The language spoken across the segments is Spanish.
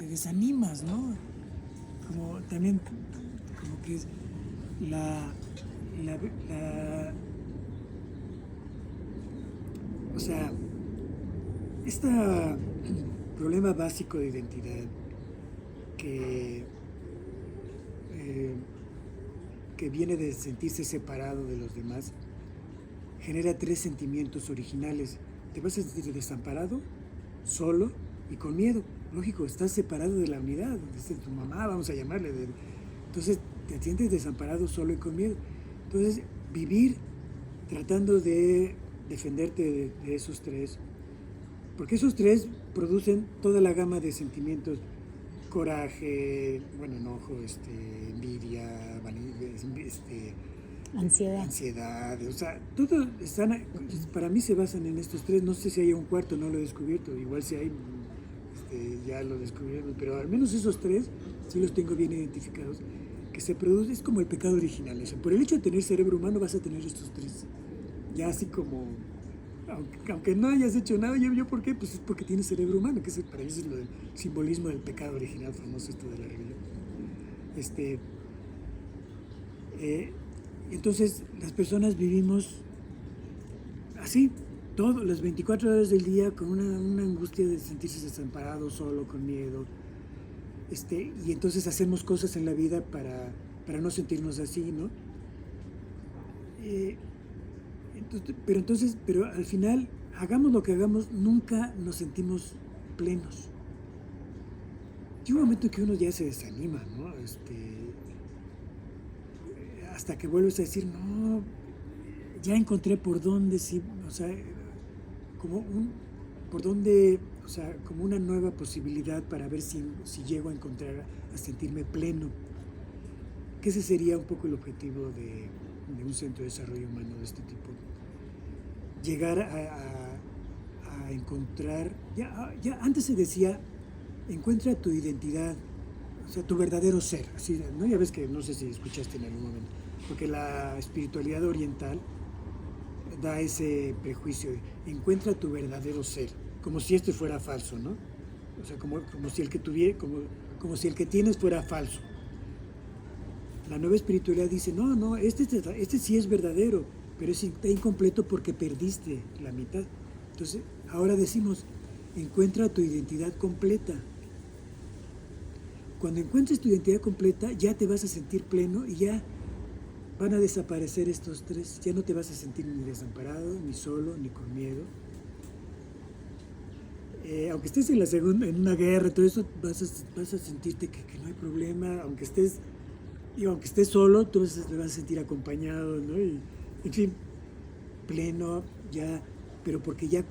te desanimas, ¿no? Como también, como que es la o sea, este problema básico de identidad que, eh, que viene de sentirse separado de los demás, genera tres sentimientos originales. Te vas a sentir desamparado, solo y con miedo. Lógico, estás separado de la unidad, de tu mamá, vamos a llamarle. Entonces te sientes desamparado, solo y con miedo. Entonces, vivir tratando de defenderte de esos tres, porque esos tres producen toda la gama de sentimientos: coraje, bueno, enojo, envidia, Ansiedad. ansiedad, o sea, todo están, para mí se basan en estos tres. No sé si hay un cuarto, no lo he descubierto, igual si hay, ya lo descubrimos, pero al menos esos tres sí los tengo bien identificados, que se produce, es como el pecado original. O sea, por el hecho de tener cerebro humano vas a tener estos tres, ya así como, aunque no hayas hecho nada. ¿Yo por qué? Pues es porque tienes cerebro humano, que es, para mí es lo del simbolismo del pecado original, famoso esto de la religión. Entonces las personas vivimos así, todas las 24 horas del día, con una angustia de sentirse desamparado, solo, con miedo. Y entonces hacemos cosas en la vida para no sentirnos así, ¿no? Pero al final, hagamos lo que hagamos, nunca nos sentimos plenos. Llega un momento que uno ya se desanima, ¿no? Hasta que vuelves a decir, no, ya encontré por dónde, sí, o sea, por dónde, o sea, como una nueva posibilidad para ver si llego a encontrar, a sentirme pleno. Que ese sería un poco el objetivo de un centro de desarrollo humano de este tipo. Llegar a encontrar, ya antes se decía, encuentra tu identidad, o sea, tu verdadero ser, así, ¿no? Ya ves que, no sé si escuchaste en algún momento, porque la espiritualidad oriental da ese prejuicio de encuentra tu verdadero ser, como si este fuera falso, ¿no? O sea, como si el que tuviera, como si el que tienes fuera falso. La nueva espiritualidad dice, no, este sí es verdadero, pero está incompleto porque perdiste la mitad. Entonces, ahora decimos, encuentra tu identidad completa. Cuando encuentres tu identidad completa, ya te vas a sentir pleno y ya van a desaparecer estos tres. Ya no te vas a sentir ni desamparado, ni solo, ni con miedo. Aunque estés en una guerra, todo eso, vas a sentirte que no hay problema. Aunque estés solo, tú te vas a sentir acompañado, ¿no? Y, en fin, pleno, ya, pero porque ya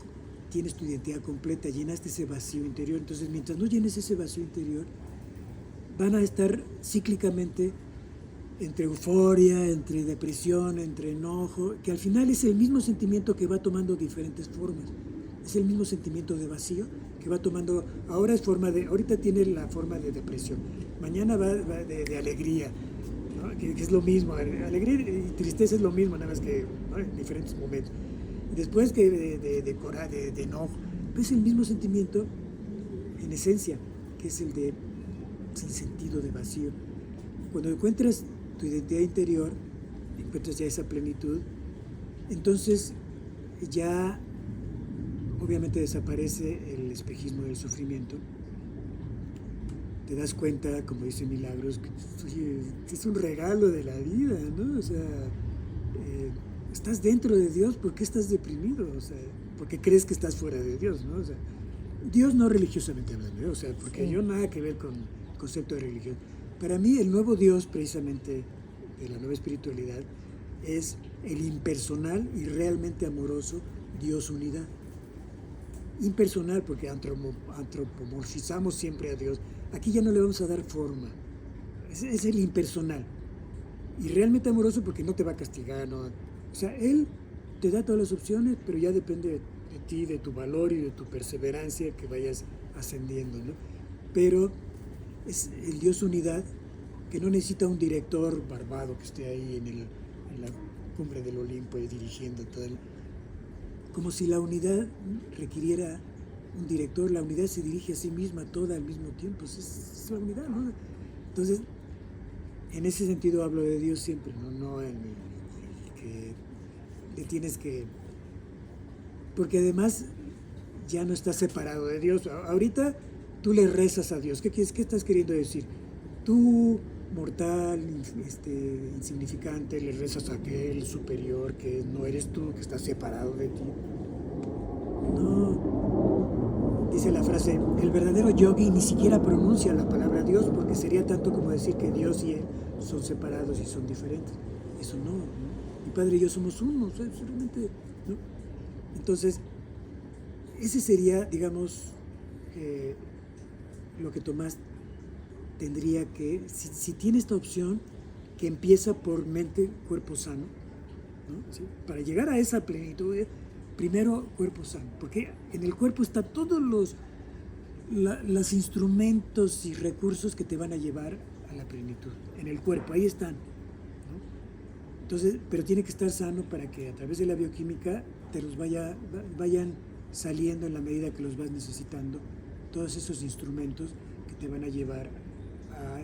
tienes tu identidad completa, llenaste ese vacío interior. Entonces, mientras no llenes ese vacío interior, van a estar cíclicamente entre euforia, entre depresión, entre enojo, que al final es el mismo sentimiento que va tomando diferentes formas. Es el mismo sentimiento de vacío que va tomando, ahorita tiene la forma de depresión, mañana va de alegría, ¿no? Que es lo mismo, alegría y tristeza es lo mismo, nada más que, ¿no?, en diferentes momentos. Y después que de enojo, pero es el mismo sentimiento en esencia, que es el de sin sentido, de vacío. Cuando encuentras tu identidad interior, encuentras ya esa plenitud, entonces ya obviamente desaparece el espejismo del sufrimiento. Te das cuenta, como dice Milagros, que es un regalo de la vida, ¿no? O sea, estás dentro de Dios, ¿por qué estás deprimido? O sea, porque crees que estás fuera de Dios, ¿no? O sea, Dios no religiosamente hablando, ¿eh? O sea, porque yo nada que ver con el concepto de religión. Para mí el nuevo Dios, precisamente, de la nueva espiritualidad, es el impersonal y realmente amoroso Dios unidad. Impersonal porque antropomorfizamos siempre a Dios. Aquí ya no le vamos a dar forma. Es el impersonal. Y realmente amoroso porque no te va a castigar, ¿no? O sea, Él te da todas las opciones, pero ya depende de ti, de tu valor y de tu perseverancia que vayas ascendiendo, ¿no? Pero es el Dios unidad, que no necesita un director barbado que esté ahí en la cumbre del Olimpo y dirigiendo todo como si la unidad requiriera un director, la unidad se dirige a sí misma toda al mismo tiempo, es la unidad, ¿no? Entonces, en ese sentido hablo de Dios siempre, no en el que le tienes que... Porque además ya no estás separado de Dios. Ahorita tú le rezas a Dios. ¿Qué estás queriendo decir? Tú, mortal, insignificante, le rezas a aquel superior que no eres tú, que estás separado de ti. No, dice la frase, el verdadero yogi ni siquiera pronuncia la palabra Dios porque sería tanto como decir que Dios y él son separados y son diferentes. Eso no, ¿no? Mi padre y yo somos uno, o sea, realmente, ¿no? Entonces, ese sería, digamos, lo que Tomás tendría que, si tiene esta opción, que empieza por mente, cuerpo sano, ¿no? ¿Sí? Para llegar a esa plenitud, primero cuerpo sano, porque en el cuerpo están todos los instrumentos y recursos que te van a llevar a la plenitud. En el cuerpo, ahí están, ¿no? Entonces, pero tiene que estar sano para que a través de la bioquímica te los vayan saliendo en la medida que los vas necesitando, todos esos instrumentos que te van a llevar a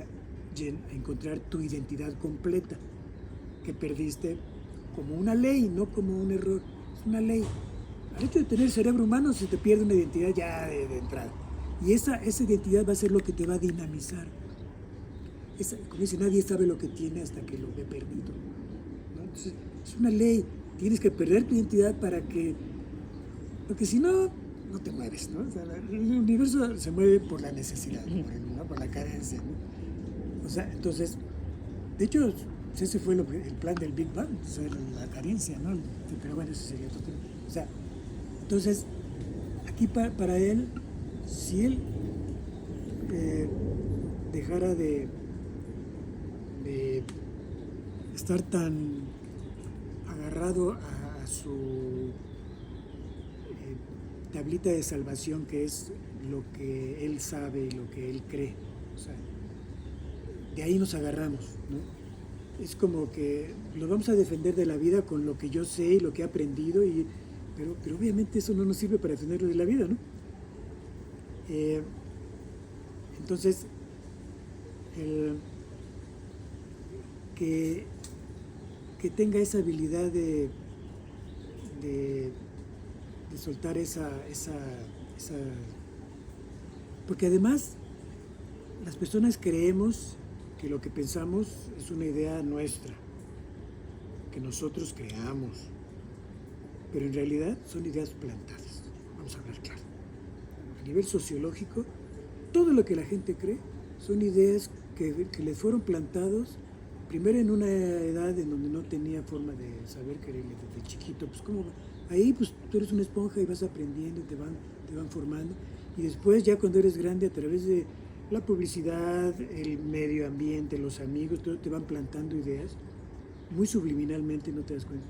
encontrar tu identidad completa, que perdiste como una ley, no como un error, es una ley. Al hecho de tener cerebro humano se te pierde una identidad ya de entrada. Y esa identidad va a ser lo que te va a dinamizar. Como dice, nadie sabe lo que tiene hasta que lo ve perdido, ¿no? Entonces, es una ley. Tienes que perder tu identidad porque si no, no te mueves, ¿no? O sea, el universo se mueve por la necesidad, por la carencia, ¿no? O sea, entonces, de hecho, ese fue el plan del Big Bang, o sea, la carencia, ¿no? Pero bueno, eso sería otro tema. O sea, entonces, aquí para él, si él dejara de estar tan agarrado a su tablita de salvación, que es lo que él sabe y lo que él cree, o sea, de ahí nos agarramos, ¿no? Es como que lo vamos a defender de la vida con lo que yo sé y lo que he aprendido, pero obviamente eso no nos sirve para defenderlo de la vida, ¿no? Entonces, que tenga esa habilidad de soltar esa... Porque además las personas creemos que lo que pensamos es una idea nuestra, que nosotros creamos, pero en realidad son ideas plantadas. Vamos a hablar claro. A nivel sociológico, todo lo que la gente cree son ideas que les fueron plantados primero en una edad en donde no tenía forma de saber querer desde chiquito. Pues como ahí pues tú eres una esponja y vas aprendiendo, te van formando, y después ya cuando eres grande, a través de la publicidad, el medio ambiente, los amigos, todo te van plantando ideas muy subliminalmente, no te das cuenta,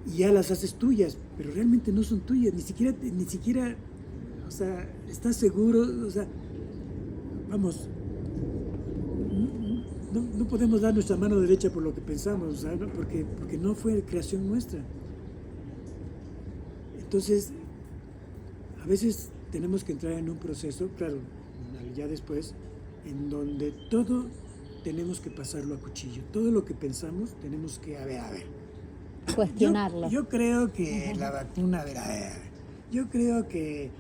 y ya las haces tuyas, pero realmente no son tuyas, ni siquiera, o sea, estás seguro, o sea, vamos, no podemos dar nuestra mano derecha por lo que pensamos, o sea, ¿no? porque no fue creación nuestra. Entonces, a veces tenemos que entrar en un proceso, claro, ya después, en donde todo tenemos que pasarlo a cuchillo. Todo lo que pensamos tenemos que, a ver. Cuestionarlo. Yo creo que la vacuna, a ver. Yo creo que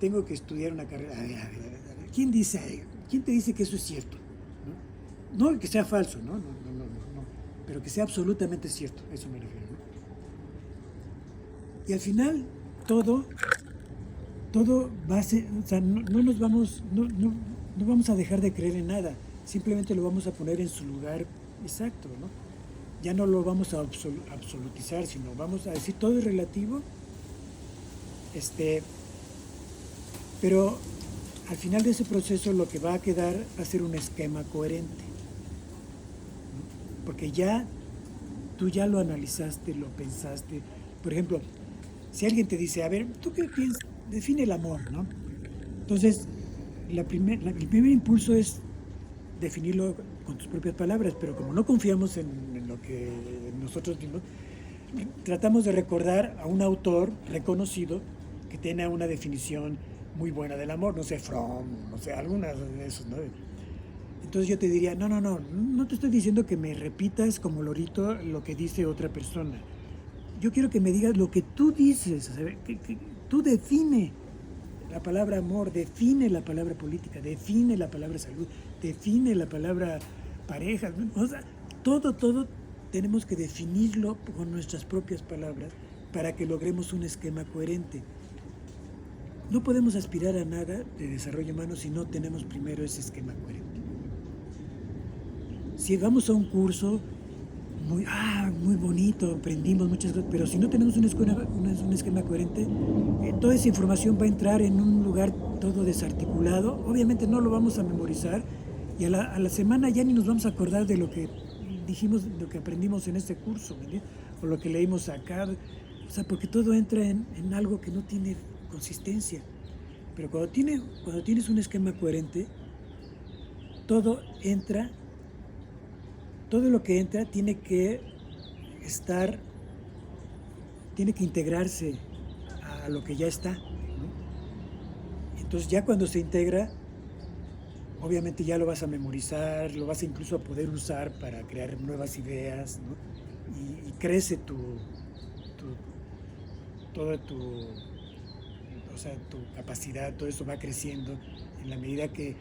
tengo que estudiar una carrera. A ver. ¿Quién te dice que eso es cierto? No que sea falso, no, pero que sea absolutamente cierto, a eso me refiero, ¿no? Y al final, todo va a ser, o sea, no vamos a dejar de creer en nada, simplemente lo vamos a poner en su lugar exacto, ¿no? Ya no lo vamos a absolutizar, sino vamos a decir todo es relativo, pero al final de ese proceso lo que va a quedar va a ser un esquema coherente, ¿no? Porque tú ya lo analizaste, lo pensaste. Por ejemplo, si alguien te dice, a ver, ¿tú qué piensas? Define el amor, ¿no? Entonces, el primer impulso es definirlo con tus propias palabras, pero como no confiamos en lo que nosotros mismos, tratamos de recordar a un autor reconocido que tenga una definición muy buena del amor, no sé, Fromm, no sé, algunas de esos, ¿no? Entonces yo te diría, no te estoy diciendo que me repitas como lorito lo que dice otra persona. Yo quiero que me digas lo que tú dices, o sea, que tú define la palabra amor, define la palabra política, define la palabra salud, define la palabra pareja, o sea, todo tenemos que definirlo con nuestras propias palabras para que logremos un esquema coherente. No podemos aspirar a nada de desarrollo humano si no tenemos primero ese esquema coherente. Si vamos a un curso muy bonito, aprendimos muchas cosas, pero si no tenemos un esquema coherente, toda esa información va a entrar en un lugar todo desarticulado. Obviamente no lo vamos a memorizar y a la semana ya ni nos vamos a acordar de lo que dijimos, de lo que aprendimos en este curso, ¿me o lo que leímos acá. O sea, porque todo entra en algo que no tiene consistencia. Pero cuando tienes un esquema coherente, todo lo que entra tiene que integrarse a lo que ya está, ¿no? Entonces ya cuando se integra, obviamente ya lo vas a memorizar, lo vas incluso a poder usar para crear nuevas ideas, ¿no? Y crece tu capacidad, todo eso va creciendo en la medida que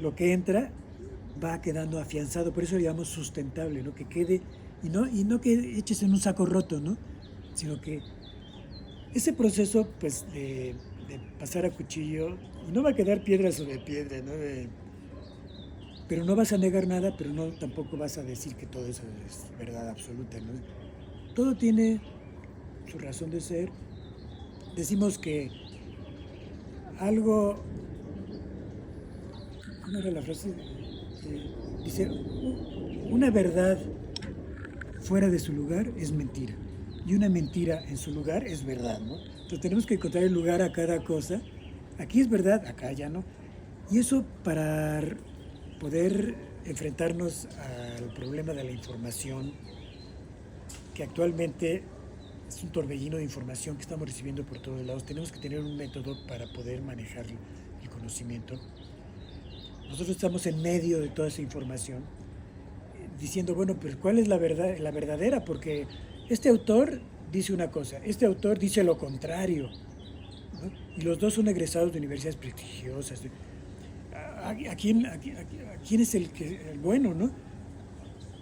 lo que entra va quedando afianzado, por eso lo llamamos sustentable, ¿no? Que quede, y no que eches en un saco roto, ¿no? Sino que ese proceso, pues, de pasar a cuchillo, y no va a quedar piedra sobre piedra, ¿no? Pero no vas a negar nada, pero no tampoco vas a decir que todo eso es verdad absoluta, ¿no? Todo tiene su razón de ser. Decimos que algo, ¿cómo era la frase? Dice, una verdad fuera de su lugar es mentira y una mentira en su lugar es verdad, ¿no? Entonces tenemos que encontrar el lugar a cada cosa. Aquí es verdad, acá ya no. Y eso para poder enfrentarnos al problema de la información, que actualmente es un torbellino de información que estamos recibiendo por todos lados. Tenemos que tener un método para poder manejar el conocimiento. Nosotros estamos en medio de toda esa información, diciendo, bueno, pues ¿cuál es la verdad, la verdadera? Porque este autor dice una cosa, este autor dice lo contrario, ¿no? Y los dos son egresados de universidades prestigiosas. ¿Quién es el bueno, no?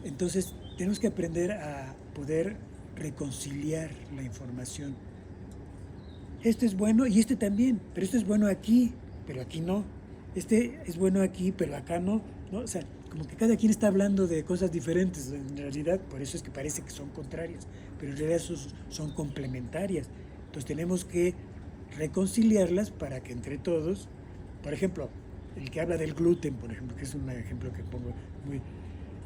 Entonces tenemos que aprender a poder reconciliar la información. Este es bueno y este también, pero este es bueno aquí, pero aquí no. Este es bueno aquí, pero acá no, ¿no? O sea, como que cada quien está hablando de cosas diferentes, en realidad, por eso es que parece que son contrarias, pero en realidad son complementarias. Entonces tenemos que reconciliarlas para que entre todos, por ejemplo, el que habla del gluten, por ejemplo, que es un ejemplo que pongo muy...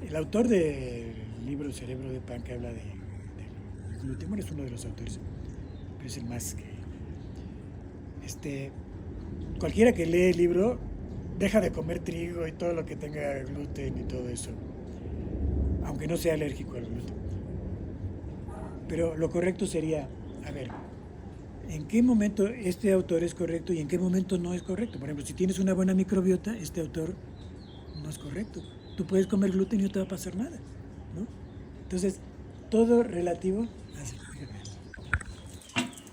El autor del libro Cerebro de Pan, que habla del gluten, bueno, es uno de los autores, pero es el más que... cualquiera que lee el libro deja de comer trigo y todo lo que tenga gluten y todo eso, aunque no sea alérgico al gluten. Pero lo correcto sería, a ver, ¿en qué momento este autor es correcto y en qué momento no es correcto? Por ejemplo, si tienes una buena microbiota, este autor no es correcto. Tú puedes comer gluten y no te va a pasar nada, ¿no? Entonces, todo relativo